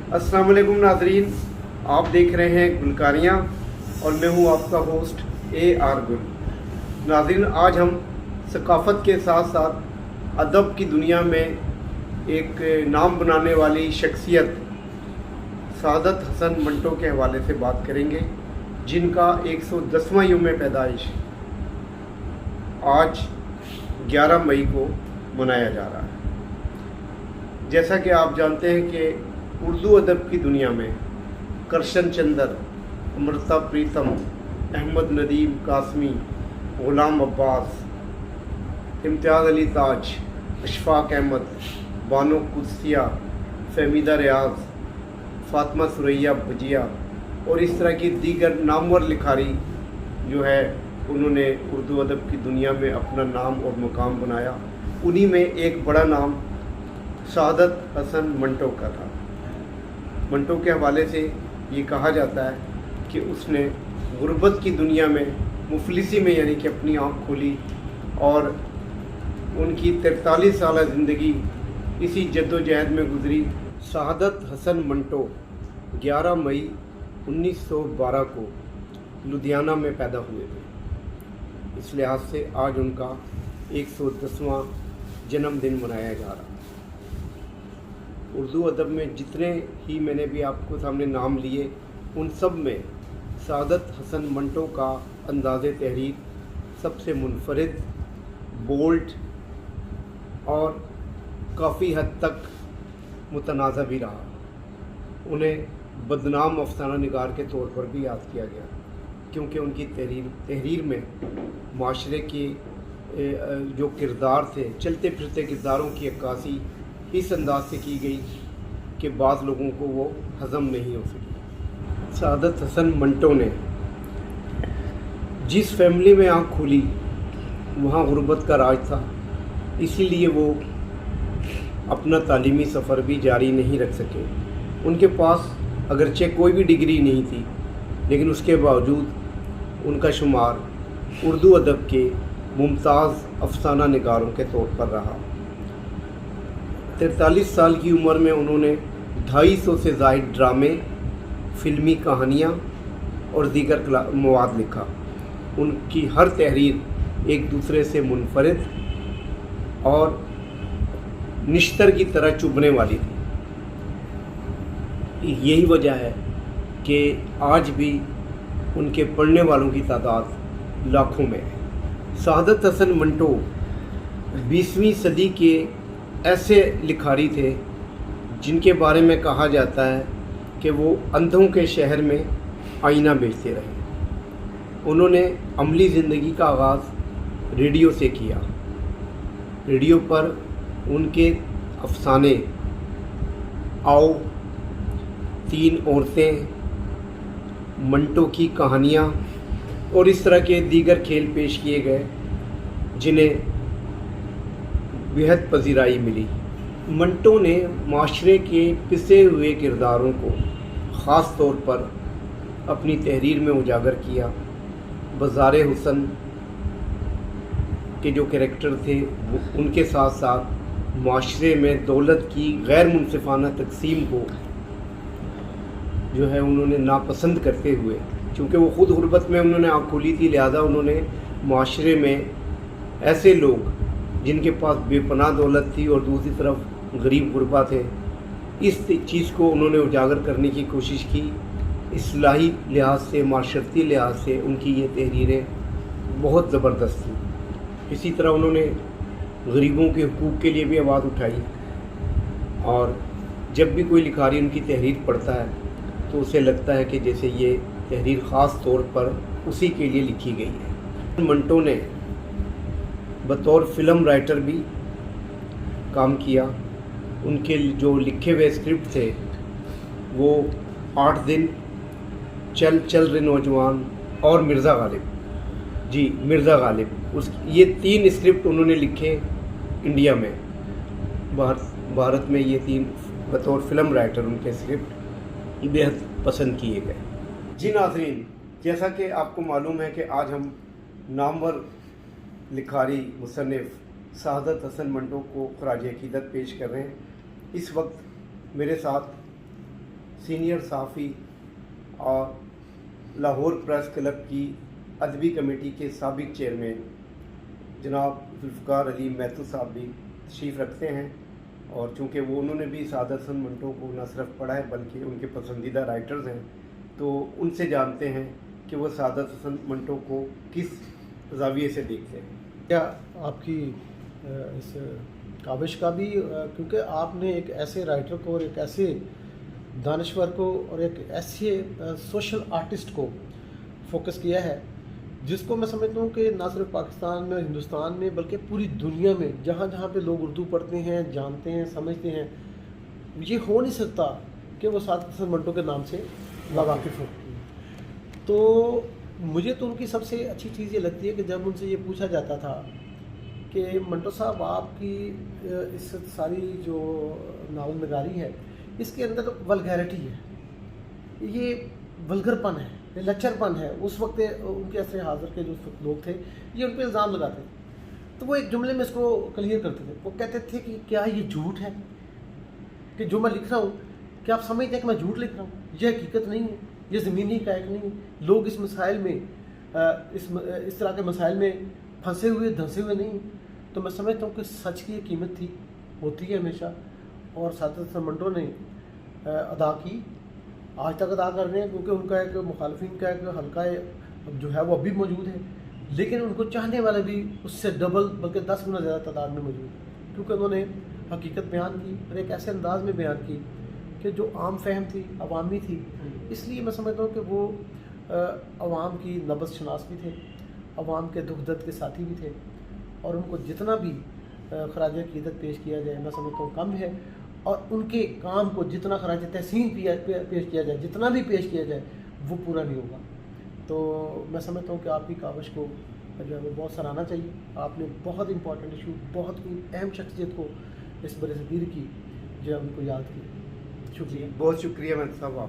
अस्सलाम वालेकुम नाजरीन, आप देख रहे हैं गुलकारियाँ और मैं हूँ आपका होस्ट AR गुल। नाजरीन, आज हम सकाफ़त के साथ साथ अदब की दुनिया में एक नाम बनाने वाली शख्सियत सादत हसन मंटो के हवाले से बात करेंगे, जिनका 110वां यौम पैदाइश आज 11 मई को मनाया जा रहा है। जैसा कि आप जानते हैं कि उर्दू अदब की दुनिया में करशन चंद्र, अमृता प्रीतम, अहमद नदीम कासमी, ग़ुलाम अब्बास, इम्तियाज़ अली ताज, अशफाक अहमद, बानो कुदसिया, फहमीदा रियाज, फातिमा सुरैया भजिया और इस तरह की दीगर नामवर लिखारी जो है उन्होंने उर्दू अदब की दुनिया में अपना नाम और मुकाम बनाया। उन्हीं में एक बड़ा नाम सादत हसन मंटो का था। मंटो के हवाले से ये कहा जाता है कि उसने गुर्बत की दुनिया में मुफलिसी में यानी कि अपनी आँख खोली और उनकी 43 साल ज़िंदगी इसी जद्दोजहद में गुजरी। सादत हसन मंटो 11 मई 1912 को लुधियाना में पैदा हुए थे। इस लिहाज से आज उनका 110वां जन्मदिन मनाया जा रहा है। उर्दू अदब में जितने ही मैंने भी आपको सामने नाम लिए, उन सब में सादत हसन मंटो का अंदाज़ तहरीर सबसे मुनफरिद, बोल्ड और काफ़ी हद तक मुतनाज़ा भी रहा। उन्हें बदनाम अफसाना निगार के तौर पर भी याद किया गया, क्योंकि उनकी तहरीर में माशरे के जो किरदार थे, चलते फिरते किरदारों की अक्कासी इस अंदाज से की गई कि बाद लोगों को वो हज़म नहीं हो सकी। सादत हसन मंटो ने जिस फैमिली में आँख खोली वहाँ गुर्बत का राज था, इसीलिए वो अपना तालीमी सफ़र भी जारी नहीं रख सके। उनके पास अगरचे कोई भी डिग्री नहीं थी, लेकिन उसके बावजूद उनका शुमार उर्दू अदब के मुमताज़ अफसाना निगारों के तौर पर रहा। 43 साल की उम्र में उन्होंने 250 से ज़ायद ड्रामे, फ़िल्मी कहानियाँ और दीगर मवाद लिखा। उनकी हर तहरीर एक दूसरे से मुनफरिद और निश्तर की तरह चुभने वाली थी। यही वजह है कि आज भी उनके पढ़ने वालों की तादाद लाखों में है। सादत हसन मंटो 20वीं सदी के ऐसे लिखारी थे जिनके बारे में कहा जाता है कि वो अंधों के शहर में आईना बेचते रहे। उन्होंने अमली ज़िंदगी का आगाज़ रेडियो से किया। रेडियो पर उनके अफसाने आओ, 3 औरतें, मंटो की कहानियाँ और इस तरह के दीगर खेल पेश किए गए, जिन्हें बेहद पजीराई मिली। मंटो ने माशरे के पिसे हुए किरदारों को ख़ास तौर पर अपनी तहरीर में उजागर किया। बाज़ार हुसन के जो कैरेक्टर थे वो उनके साथ साथ माशरे में दौलत की गैर मुनसिफाना तकसीम को जो है उन्होंने नापसंद करते हुए, चूँकि वो ख़ुद गुर्बत में उन्होंने आँख खोली थी, लिहाजा उन्होंने माशरे में ऐसे लोग जिनके पास बेपनाह दौलत थी और दूसरी तरफ गरीब गुरबा थे, इस चीज़ को उन्होंने उजागर करने की कोशिश की। इस्लाही लिहाज से, माशरती लिहाज से उनकी ये तहरीरें बहुत ज़बरदस्त थी। इसी तरह उन्होंने गरीबों के हुकूक़ के लिए भी आवाज़ उठाई और जब भी कोई लिखारी उनकी तहरीर पढ़ता है तो उसे लगता है कि जैसे ये तहरीर ख़ास तौर पर उसी के लिए लिखी गई है। मंटो ने बतौर फ़िल्म राइटर भी काम किया। उनके जो लिखे हुए स्क्रिप्ट थे वो 8 दिन, चल चल रे नौजवान और मिर्ज़ा गालिब, ये 3 स्क्रिप्ट उन्होंने लिखे इंडिया में। भारत में ये 3 बतौर फ़िल्म राइटर उनके स्क्रिप्ट बेहद पसंद किए गए। जी नाज़रीन, जैसा कि आपको मालूम है कि आज हम नामवर लिखारी मुसन्निफ़ सादत हसन मंटो को ख़राज अक़ीदत पेश कर रहे हैं। इस वक्त मेरे साथ سینئر صحافی اور لاہور پریس کلب کی ادبی کمیٹی کے سابق چیئرمین جناب ذوالفقار علی میتو صاحب بھی تشریف رکھتے ہیں، اور چونکہ انہوں نے بھی سعادت حسن منٹو کو نہ صرف پڑھا ہے بلکہ ان کے پسندیدہ رائٹرز ہیں، تو ان سے جانتے ہیں کہ وہ سعادت حسن منٹو کو کس زاویے سے دیکھتے ہیں۔ کیا آپ کی اس کاوش کا بھی، کیونکہ آپ نے ایک ایسے رائٹر کو اور ایک ایسے دانشور کو اور ایک ایسے سوشل آرٹسٹ کو فوکس کیا ہے جس کو میں سمجھتا ہوں کہ نہ صرف پاکستان میں، ہندوستان میں، بلکہ پوری دنیا میں جہاں جہاں پہ لوگ اردو پڑھتے ہیں، جانتے ہیں، سمجھتے ہیں، یہ ہو نہیں سکتا کہ وہ سعادت حسن منٹو کے نام سے ناواقف ہو۔ تو مجھے تو ان کی سب سے اچھی چیز یہ لگتی ہے کہ جب ان سے یہ پوچھا جاتا تھا کہ منٹو صاحب آپ کی اس ساری جو ناول نگاری ہے اس کے اندر ولگیرٹی ہے، یہ ولگر پن ہے، یہ لچر پن ہے۔ اس وقت ان کے عصر حاضر کے جو لوگ تھے یہ ان پہ الزام لگاتے تھے، تو وہ ایک جملے میں اس کو کلیئر کرتے تھے۔ وہ کہتے تھے کہ کیا یہ جھوٹ ہے کہ جو میں لکھ رہا ہوں، کیا آپ سمجھتے ہیں کہ میں جھوٹ لکھ رہا ہوں؟ یہ حقیقت نہیں ہے، یہ زمینی حقائق نہیں ہے۔ لوگ اس مسائل میں اس طرح کے مسائل میں پھنسے ہوئے دھنسے ہوئے نہیں ہیں۔ تو میں سمجھتا ہوں کہ سچ کی یہ قیمت تھی، ہوتی ہے ہمیشہ، اور سعادت حسن منٹو نے ادا کی، آج تک ادا کر رہے ہیں، کیونکہ ان کا ایک مخالفین کا ایک حلقہ جو ہے وہ اب بھی موجود ہے، لیکن ان کو چاہنے والے بھی اس سے ڈبل بلکہ 10 گنا زیادہ تعداد میں موجود ہیں، کیونکہ انہوں نے حقیقت بیان کی اور ایک ایسے انداز میں بیان کی کہ جو عام فہم تھی، عوامی تھی۔ اس لیے میں سمجھتا ہوں کہ وہ عوام کی نبض شناس بھی تھے، عوام کے دکھ درد کے ساتھی بھی تھے، اور ان کو جتنا بھی خراج عقیدت پیش کیا جائے میں سمجھتا ہوں کم ہے، اور ان کے کام کو جتنا خراج تحسین پیش کیا جائے، جتنا بھی پیش کیا جائے، وہ پورا نہیں ہوگا۔ تو میں سمجھتا ہوں کہ آپ کی کاوش کو جو ہے وہ بہت سراہنا چاہیے۔ آپ نے بہت امپورٹنٹ ایشو، بہت ہی اہم شخصیت کو اس برصغیر کی جو ہے ان کو یاد کی۔ شکریہ، بہت شکریہ مہندی صاحب آپ